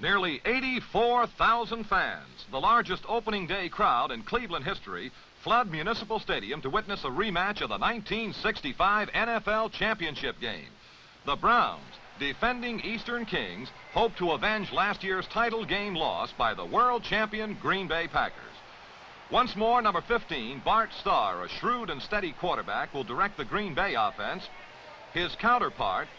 Nearly 84,000 fans, the largest opening day crowd in Cleveland history, flood Municipal Stadium to witness a rematch of the 1965 NFL Championship game. The Browns, defending Eastern Kings, hope to avenge last year's title game loss by the world champion Green Bay Packers. Once more, number 15, Bart Starr, a shrewd and steady quarterback, will direct the Green Bay offense. His counterpart,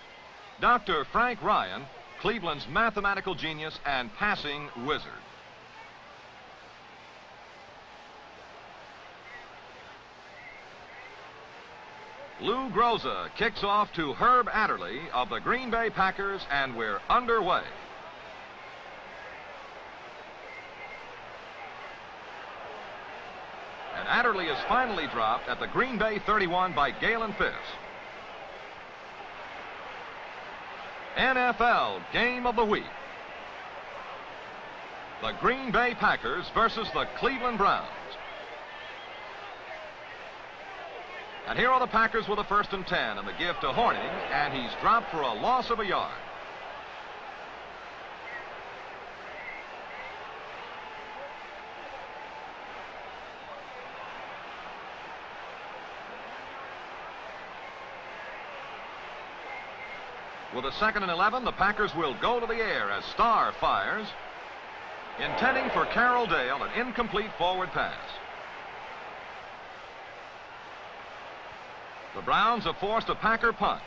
Dr. Frank Ryan, Cleveland's mathematical genius and passing wizard. Lou Groza kicks off to Herb Adderley of the Green Bay Packers, and we're underway. And Adderley is finally dropped at the Green Bay 31 by Galen Fisk. NFL Game of the Week. The Green Bay Packers versus the Cleveland Browns. And here are the Packers with a 1st and 10, and the give to Horning, and he's dropped for a loss of a yard. With a 2nd and 11, the Packers will go to the air as Starr fires, intending for Carroll Dale, an incomplete forward pass. The Browns have forced a Packer punt.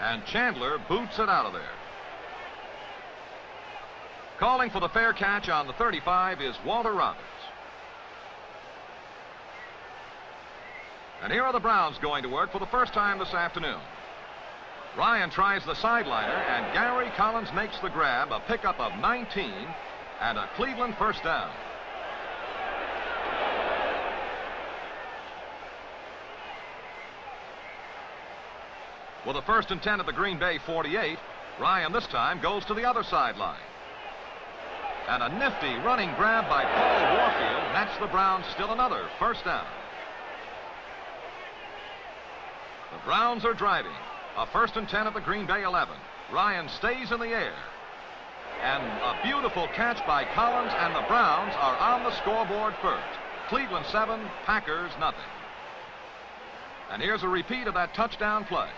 And Chandler boots it out of there. Calling for the fair catch on the 35 is Walter Roberts. And here are the Browns going to work for the first time this afternoon. Ryan tries the sideliner, and Gary Collins makes the grab, a pickup of 19, and a Cleveland 1st down. With a 1st and 10 at the Green Bay 48, Ryan this time goes to the other sideline. And a nifty running grab by Paul Warfield nets the Browns still another 1st down. The Browns are driving. A 1st and 10 at the Green Bay 11. Ryan stays in the air. And a beautiful catch by Collins, and the Browns are on the scoreboard first. Cleveland 7, Packers nothing. And here's a repeat of that touchdown play.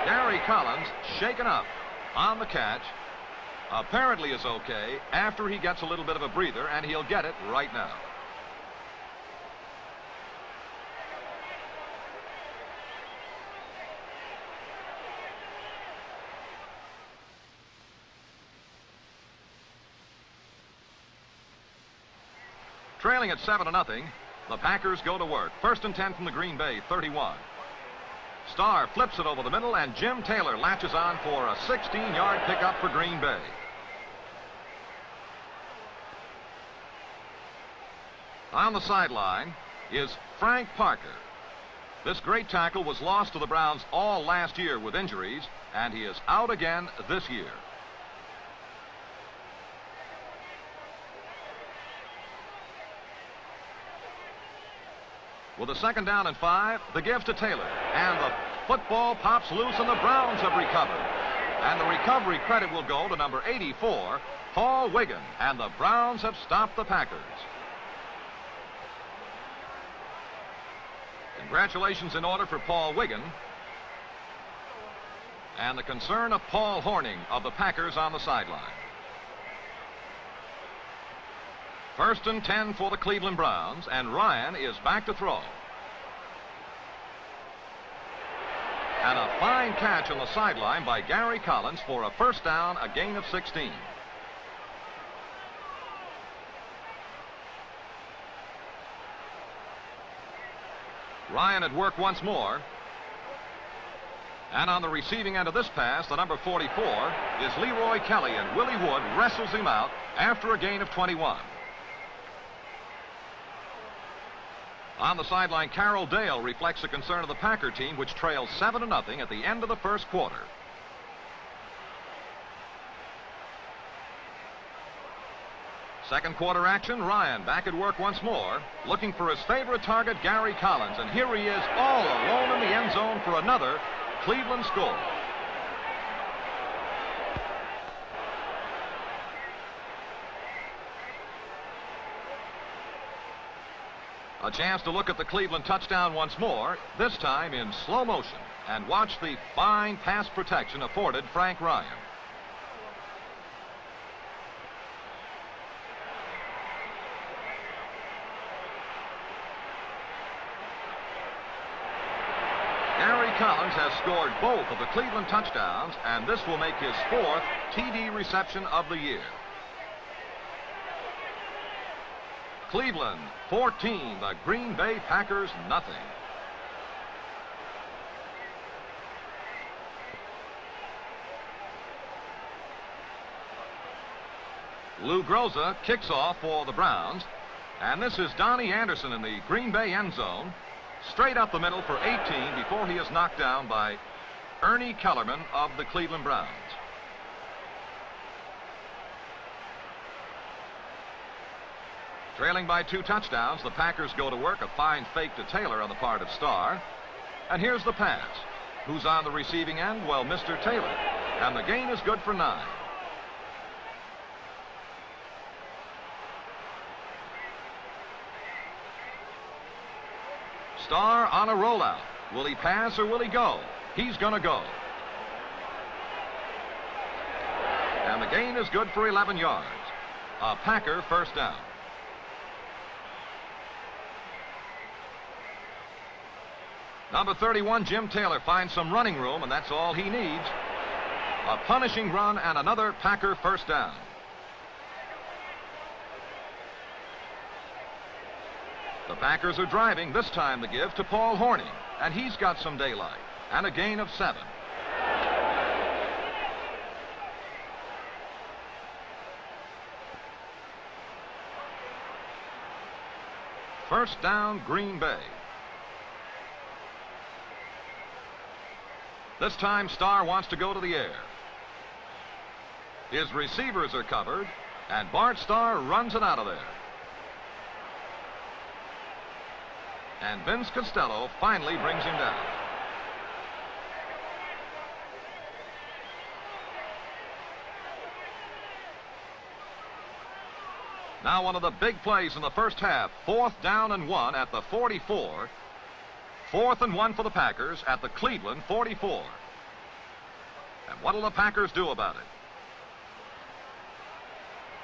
Gary Collins shaken up on the catch. Apparently is okay after he gets a little bit of a breather, and he'll get it right now. Trailing at 7-0, the Packers go to work. 1st and 10 from the Green Bay 31. Starr flips it over the middle, and Jim Taylor latches on for a 16-yard pickup for Green Bay. On the sideline is Frank Parker. This great tackle was lost to the Browns all last year with injuries, and he is out again this year. With a 2nd down and 5, the give to Taylor. And the football pops loose, and the Browns have recovered. And the recovery credit will go to number 84, Paul Wiggin. And the Browns have stopped the Packers. Congratulations in order for Paul Wiggin. And the concern of Paul Horning of the Packers on the sideline. 1st and 10 for the Cleveland Browns, and Ryan is back to throw. And a fine catch on the sideline by Gary Collins for a 1st down, a gain of 16. Ryan at work once more. And on the receiving end of this pass, the number 44 is Leroy Kelly, and Willie Wood wrestles him out after a gain of 21. On the sideline, Carroll Dale reflects the concern of the Packer team, which trails 7-0 at the end of the 1st quarter. Second quarter action, Ryan back at work once more, looking for his favorite target, Gary Collins. And here he is all alone in the end zone for another Cleveland score. A chance to look at the Cleveland touchdown once more, this time in slow motion. And watch the fine pass protection afforded Frank Ryan. Gary Collins has scored both of the Cleveland touchdowns, and this will make his 4th TD reception of the year. Cleveland 14, the Green Bay Packers nothing. Lou Groza kicks off for the Browns, and this is Donnie Anderson in the Green Bay end zone, straight up the middle for 18 before he is knocked down by Ernie Kellerman of the Cleveland Browns. Trailing by 2 touchdowns, the Packers go to work. A fine fake to Taylor on the part of Starr. And here's the pass. Who's on the receiving end? Well, Mr. Taylor. And the gain is good for 9. Starr on a rollout. Will he pass or will he go? He's going to go. And the gain is good for 11 yards. A Packer first down. Number 31, Jim Taylor, finds some running room, and that's all he needs. A punishing run and another Packer first down. The Packers are driving, this time the give to Paul Hornung, and he's got some daylight, and a gain of 7. First down, Green Bay. This time, Starr wants to go to the air. His receivers are covered, and Bart Starr runs it out of there. And Vince Costello finally brings him down. Now one of the big plays in the first half. 4th down and 1 at the 44. 4th and 1 for the Packers at the Cleveland 44. And what will the Packers do about it?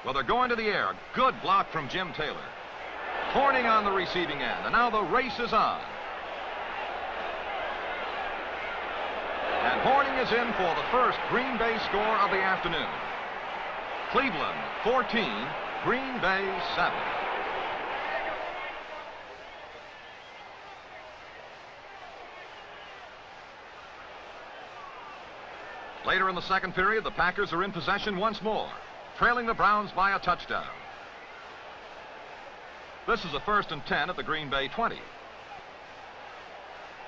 Well, they're going to the air. Good block from Jim Taylor. Hornung on the receiving end, and now the race is on. And Hornung is in for the first Green Bay score of the afternoon. Cleveland 14, Green Bay 7. Later in the second period, the Packers are in possession once more, trailing the Browns by a touchdown. This is a 1st and 10 at the Green Bay 20.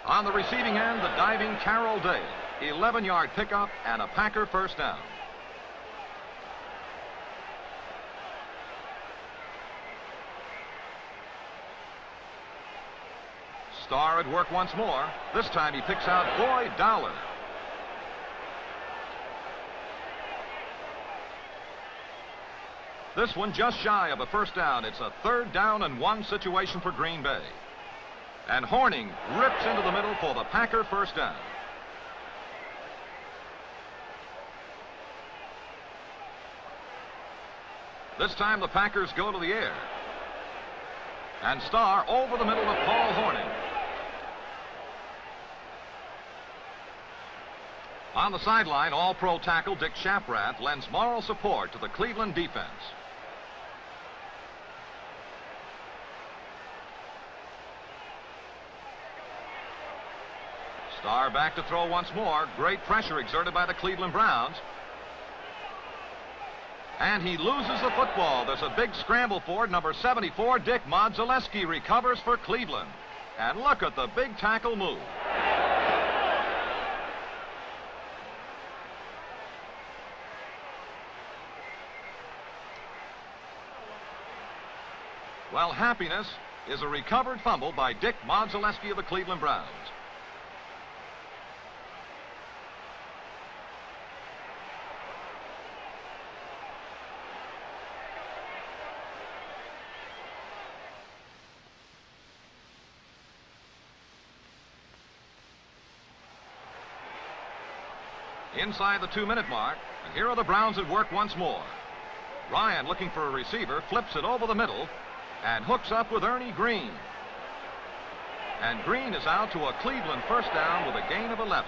On the receiving end, the diving Carroll Dale. 11-yard pickup and a Packer first down. Starr at work once more. This time he picks out Boyd Dowler. This one just shy of a first down. It's a 3rd down and 1 situation for Green Bay. And Hornung rips into the middle for the Packer first down. This time the Packers go to the air. And Starr over the middle of Paul Hornung. On the sideline, All-Pro tackle Dick Shaprath lends moral support to the Cleveland defense. Starr back to throw once more. Great pressure exerted by the Cleveland Browns. And he loses the football. There's a big scramble for it. Number 74, Dick Modzelewski, recovers for Cleveland. And look at the big tackle move. Well, happiness is a recovered fumble by Dick Modzelewski of the Cleveland Browns. Inside the 2-minute mark, and here are the Browns at work once more. Ryan, looking for a receiver, flips it over the middle and hooks up with Ernie Green. And Green is out to a Cleveland first down with a gain of 11.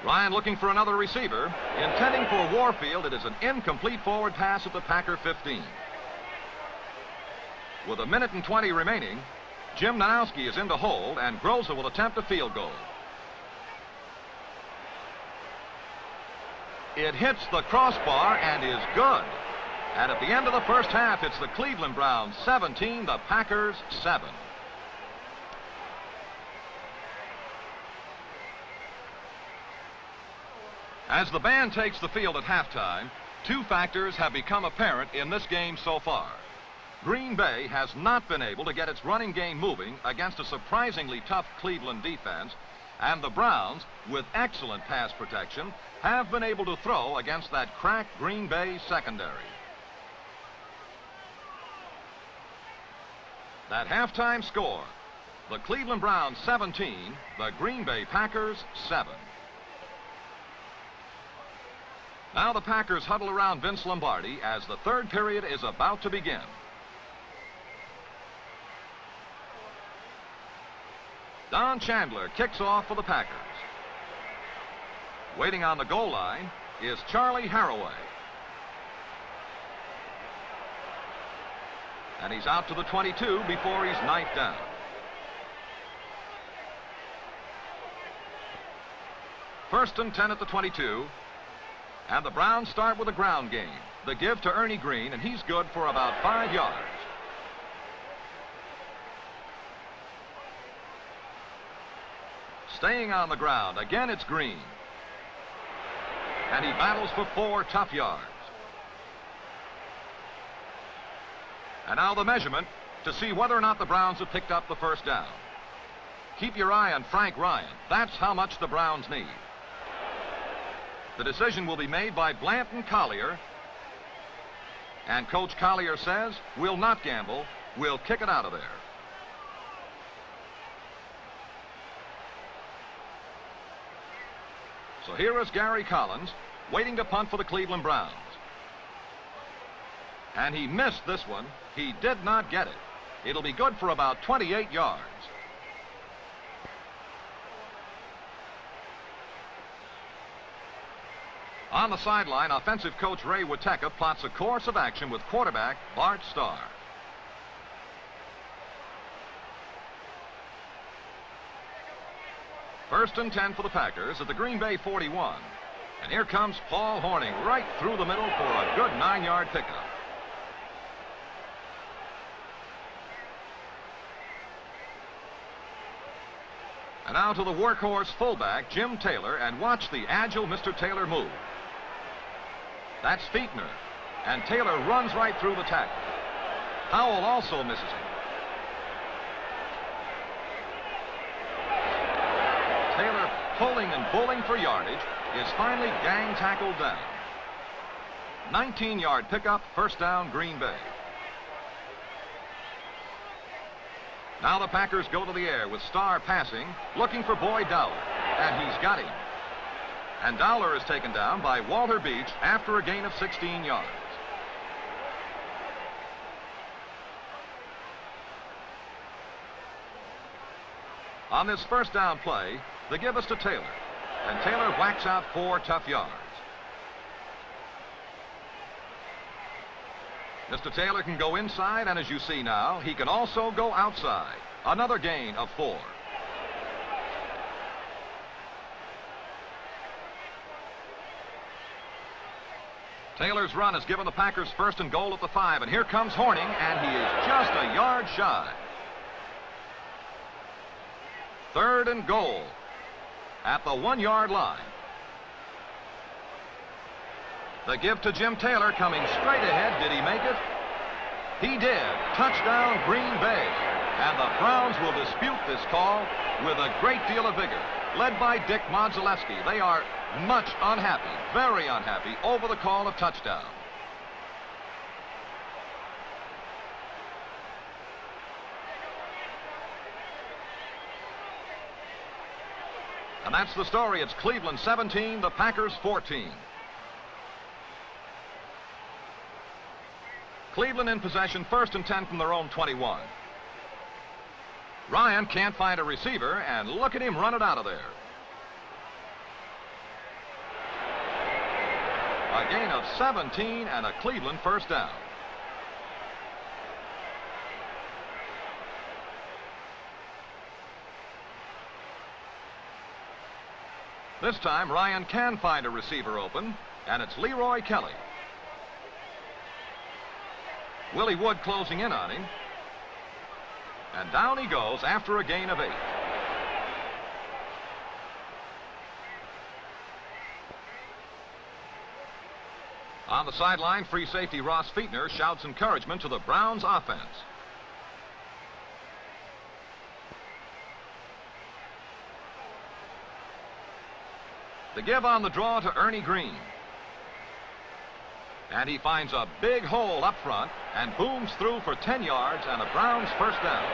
Ryan looking for another receiver, intending for Warfield. It is an incomplete forward pass at the Packer 15. With 1:20 remaining, Jim Nanowski is in to hold, and Groza will attempt a field goal. It hits the crossbar and is good. And at the end of the first half, it's the Cleveland Browns 17, the Packers 7. As the band takes the field at halftime, two factors have become apparent in this game so far. Green Bay has not been able to get its running game moving against a surprisingly tough Cleveland defense, and the Browns, with excellent pass protection, have been able to throw against that cracked Green Bay secondary. That halftime score, the Cleveland Browns 17, the Green Bay Packers 7. Now the Packers huddle around Vince Lombardi as the third period is about to begin. Don Chandler kicks off for the Packers. Waiting on the goal line is Charlie Haraway. And he's out to the 22 before he's knifed down. First and 10 at the 22. And the Browns start with a ground game. The give to Ernie Green, and he's good for about 5 yards. Staying on the ground, again it's Green. And he battles for 4 tough yards. And now the measurement to see whether or not the Browns have picked up the first down. Keep your eye on Frank Ryan. That's how much the Browns need. The decision will be made by Blanton Collier. And Coach Collier says, we'll not gamble. We'll kick it out of there. So here is Gary Collins, waiting to punt for the Cleveland Browns. And he missed this one. He did not get it. It'll be good for about 28 yards. On the sideline, offensive coach Ray Witeka plots a course of action with quarterback Bart Starr. First and 10 for the Packers at the Green Bay 41. And here comes Paul Hornung right through the middle for a good 9-yard pickup. And now to the workhorse fullback, Jim Taylor, and watch the agile Mr. Taylor move. That's Fichtner, and Taylor runs right through the tackle. Howell also misses him. Taylor, pulling and bowling for yardage, is finally gang tackled down. 19-yard pickup, first down, Green Bay. Now the Packers go to the air with Starr passing, looking for Boyd Dowler, and he's got him. And Dowler is taken down by Walter Beach after a gain of 16 yards. On this first down play, they give us to Taylor, and Taylor whacks out 4 tough yards. Mr. Taylor can go inside, and as you see now, he can also go outside. Another gain of 4. Taylor's run has given the Packers first and goal at the 5, and here comes Hornung, and he is just a yard shy. Third and goal. at the 1-yard line. The give to Jim Taylor coming straight ahead. Did he make it? He did. Touchdown, Green Bay. And the Browns will dispute this call with a great deal of vigor. Led by Dick Modzelewski. They are much unhappy, very unhappy, over the call of touchdown. And that's the story. It's Cleveland 17, the Packers 14. Cleveland in possession, 1st and 10 from their own 21. Ryan can't find a receiver, and look at him run it out of there. A gain of 17 and a Cleveland first down. This time, Ryan can find a receiver open, and it's Leroy Kelly. Willie Wood closing in on him. And down he goes after a gain of 8. On the sideline, free safety Ross Fietner shouts encouragement to the Browns offense. The give on the draw to Ernie Green. And he finds a big hole up front and booms through for 10 yards and a Browns first down.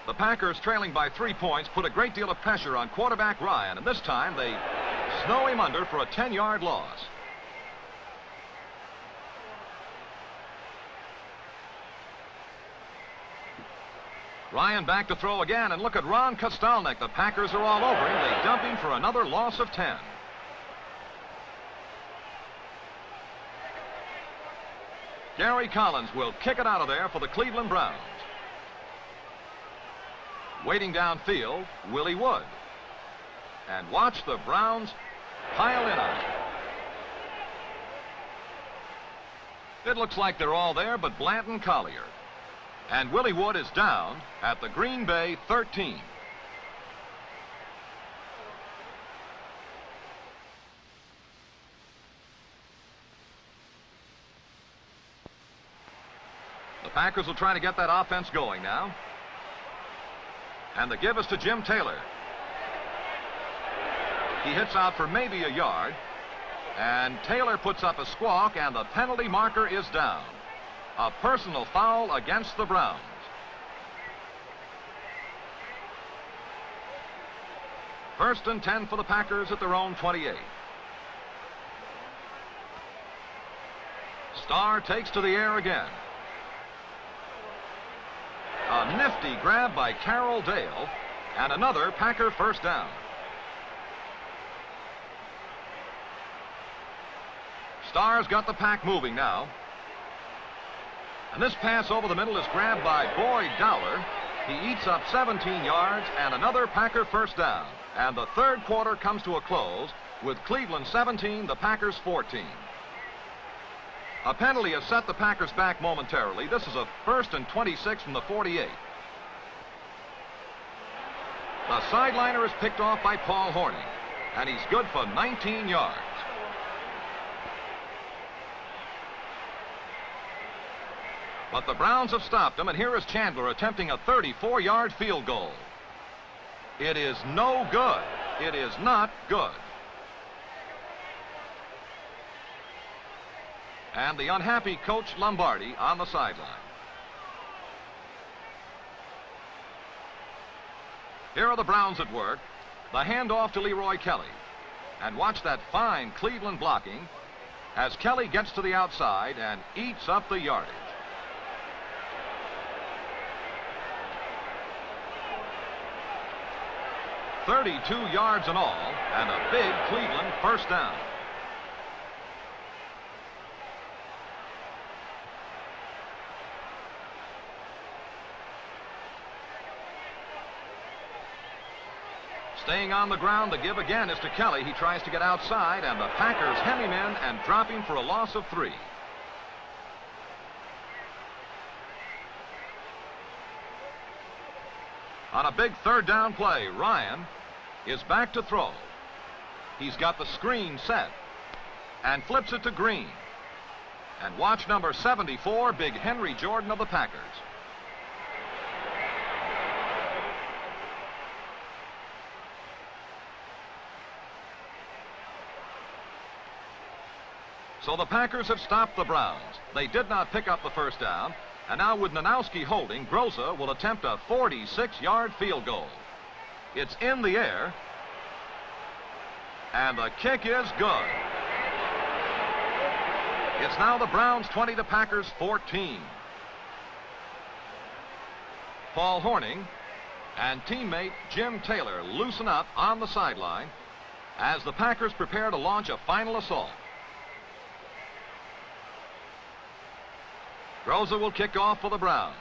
The Packers, trailing by 3 points, put a great deal of pressure on quarterback Ryan, and this time they snow him under for a 10-yard loss. Ryan back to throw again, and look at Ron Kostelnik. The Packers are all over him. They dump him for another loss of 10. Gary Collins will kick it out of there for the Cleveland Browns. Waiting downfield, Willie Wood. And watch the Browns pile in on it. It looks like they're all there but Blanton Collier. And Willie Wood is down at the Green Bay 13. The Packers will try to get that offense going now. And the give is to Jim Taylor. He hits out for maybe a yard. And Taylor puts up a squawk, and the penalty marker is down. A personal foul against the Browns. First and 10 for the Packers at their own 28. Starr takes to the air again. A nifty grab by Carroll Dale, and another Packer first down. Starr's got the pack moving now. And this pass over the middle is grabbed by Boyd Dowler. He eats up 17 yards and another Packer first down. And the third quarter comes to a close with Cleveland 17, the Packers 14. A penalty has set the Packers back momentarily. This is a 1st and 26 from the 48. The sideliner is picked off by Paul Hornung, and he's good for 19 yards. But the Browns have stopped him, and here is Chandler attempting a 34-yard field goal. It is no good. It is not good. And the unhappy Coach Lombardi on the sideline. Here are the Browns at work. The handoff to Leroy Kelly. And watch that fine Cleveland blocking as Kelly gets to the outside and eats up the yardage. "32 yards in all, and a big Cleveland first down. Staying on the ground, the give again is to Kelly. He tries to get outside, and the Packers hem him in and drop him for a loss of 3. On a big third down play, Ryan is back to throw. He's got the screen set and flips it to Green. And watch number 74, Big Henry Jordan of the Packers. So the Packers have stopped the Browns. They did not pick up the first down. And now with Nanowski holding, Groza will attempt a 46-yard field goal. It's in the air. And the kick is good. It's now the Browns 20 to Packers 14. Paul Hornung and teammate Jim Taylor loosen up on the sideline as the Packers prepare to launch a final assault. Groza will kick off for the Browns.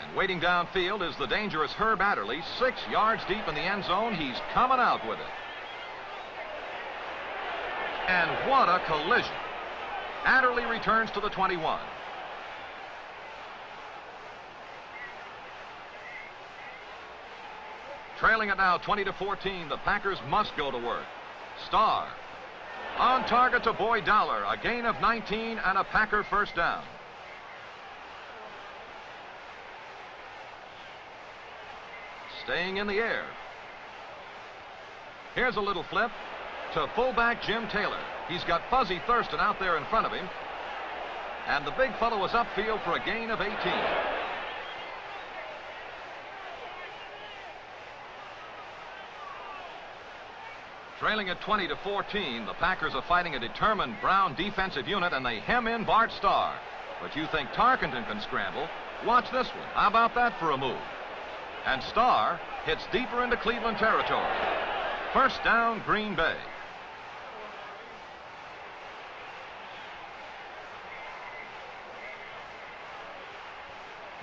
And waiting downfield is the dangerous Herb Adderley, 6 yards deep in the end zone. He's coming out with it. And what a collision. Adderley returns to the 21. Trailing it now 20 to 14, the Packers must go to work. Starr on target to Boyd Dowler, a gain of 19 and a Packer first down. Staying in the air. Here's a little flip to fullback Jim Taylor. He's got Fuzzy Thurston out there in front of him. And the big fellow is upfield for a gain of 18. Trailing at 20 to 14, the Packers are fighting a determined Brown defensive unit, and they hem in Bart Starr. But you think Tarkenton can scramble? Watch this one. How about that for a move? And Starr hits deeper into Cleveland territory. First down, Green Bay.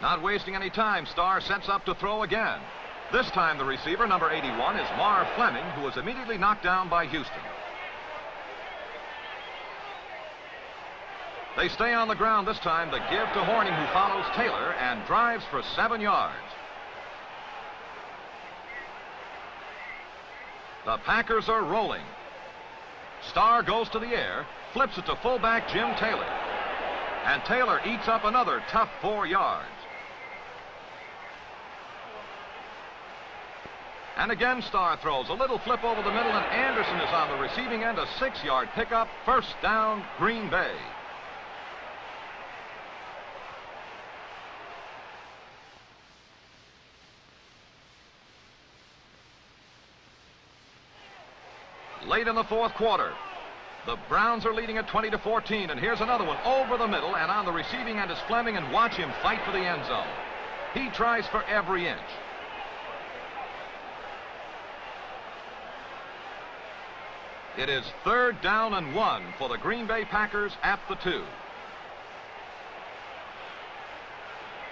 Not wasting any time, Starr sets up to throw again. This time the receiver, number 81, is Marv Fleming, who was immediately knocked down by Houston. They stay on the ground this time. The give to Hornung, who follows Taylor and drives for 7 yards. The Packers are rolling. Starr goes to the air, flips it to fullback Jim Taylor. And Taylor eats up another tough 4 yards. And again, Starr throws a little flip over the middle, and Anderson is on the receiving end. A 6-yard pickup. First down, Green Bay. Late in the fourth quarter, the Browns are leading at 20 to 14, and here's another one over the middle, and on the receiving end is Fleming, and watch him fight for the end zone. He tries for every inch. It is 3rd down and 1 for the Green Bay Packers at the 2.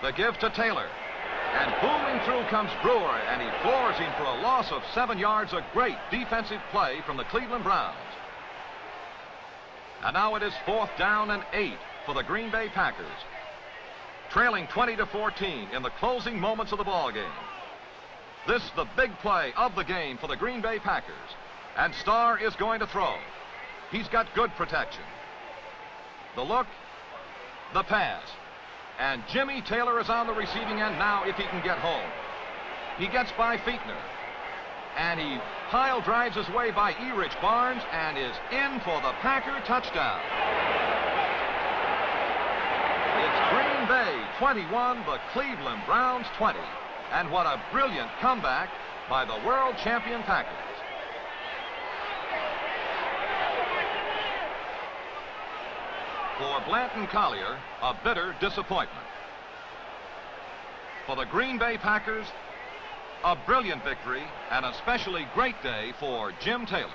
The give to Taylor. And booming through comes Brewer, and he floors him for a loss of 7 yards. A great defensive play from the Cleveland Browns. And now it is 4th down and 8 for the Green Bay Packers. Trailing 20 to 14 in the closing moments of the ball game. This the big play of the game for the Green Bay Packers. And Starr is going to throw. He's got good protection. The look, the pass. And Jimmy Taylor is on the receiving end now if he can get home. He gets by Fichtner. And he pile drives his way by Erich Barnes and is in for the Packer touchdown. It's Green Bay 21, the Cleveland Browns 20. And what a brilliant comeback by the world champion Packers. For Blanton Collier, a bitter disappointment. For the Green Bay Packers, a brilliant victory and especially great day for Jim Taylor.